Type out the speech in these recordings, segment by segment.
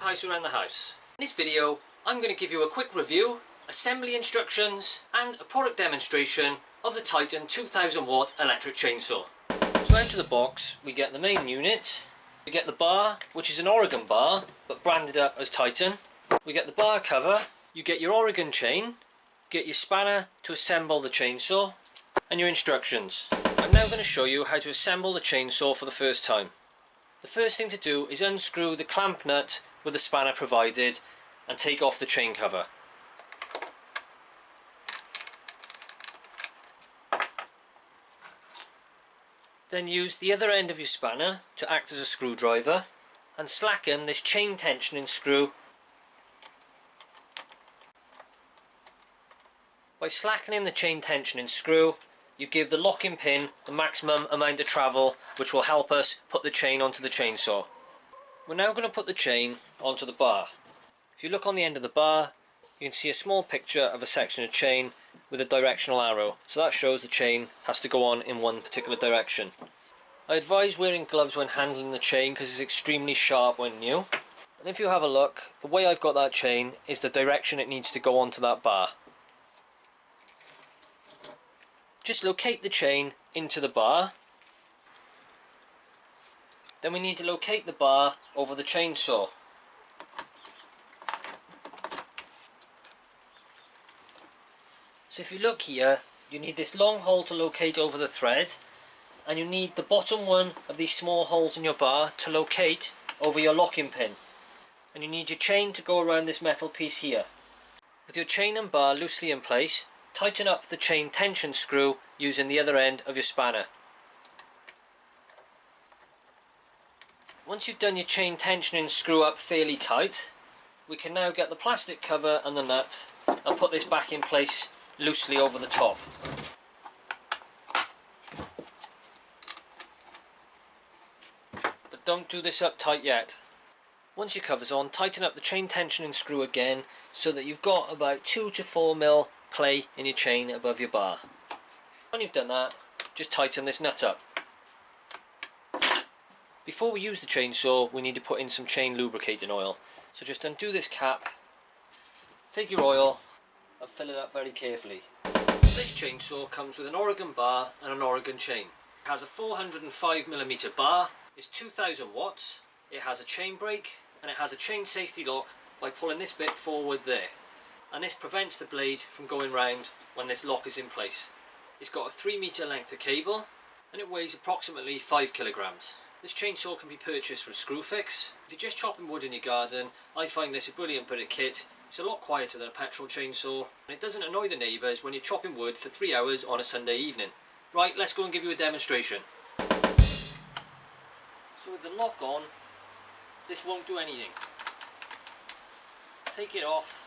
House Around the House. In this video I'm going to give you a quick review, assembly instructions and a product demonstration of the Titan 2000 watt electric chainsaw. So out of the box we get the main unit, we get the bar, which is an Oregon bar but branded up as Titan. We get the bar cover, you get your Oregon chain, get your spanner to assemble the chainsaw and your instructions. I'm now going to show you how to assemble the chainsaw for the first time. The first thing to do is unscrew the clamp nut with the spanner provided and take off the chain cover. Then use the other end of your spanner to act as a screwdriver and slacken this chain tensioning screw. By slackening the chain tensioning screw, you give the locking pin the maximum amount of travel, which will help us put the chain onto the chainsaw. We're now going to put the chain onto the bar. If you look on the end of the bar, you can see a small picture of a section of chain with a directional arrow, so that shows the chain has to go on in one particular direction. I advise wearing gloves when handling the chain because it's extremely sharp when new. And if you have a look, the way I've got that chain is the direction it needs to go onto that bar. Just locate the chain into the bar. Then we need to locate the bar over the chainsaw. So if you look here, you need this long hole to locate over the thread, and you need the bottom one of these small holes in your bar to locate over your locking pin. And you need your chain to go around this metal piece here. With your chain and bar loosely in place, tighten up the chain tension screw using the other end of your spanner. Once you've done your chain tensioning screw up fairly tight, we can now get the plastic cover and the nut and put this back in place loosely over the top. But don't do this up tight yet. Once your cover's on, tighten up the chain tensioning screw again so that you've got about 2 to 4 mil play in your chain above your bar. When you've done that, just tighten this nut up. Before we use the chainsaw, we need to put in some chain lubricating oil. So just undo this cap, take your oil and fill it up very carefully. This chainsaw comes with an Oregon bar and an Oregon chain. It has a 405mm bar, it's 2000 watts, it has a chain brake and it has a chain safety lock by pulling this bit forward there. And this prevents the blade from going round when this lock is in place. It's got a 3 metre length of cable and it weighs approximately 5 kilograms. This chainsaw can be purchased from Screwfix. If you're just chopping wood in your garden, I find this a brilliant bit of kit. It's a lot quieter than a petrol chainsaw and it doesn't annoy the neighbours when you're chopping wood for 3 hours on a Sunday evening. Right, let's go and give you a demonstration. So with the lock on, this won't do anything. Take it off.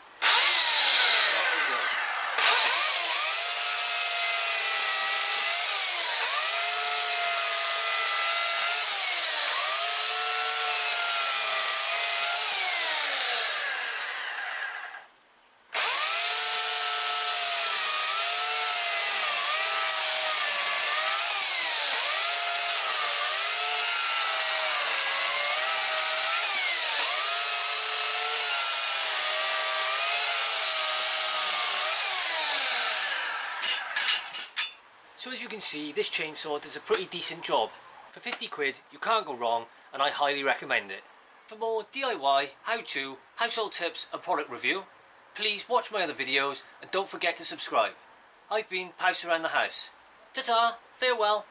So as you can see, this chainsaw does a pretty decent job. For 50 quid, you can't go wrong and I highly recommend it. For more DIY, how-to, household tips and product review, please watch my other videos and don't forget to subscribe. I've been House Around the House. Ta-ta, farewell.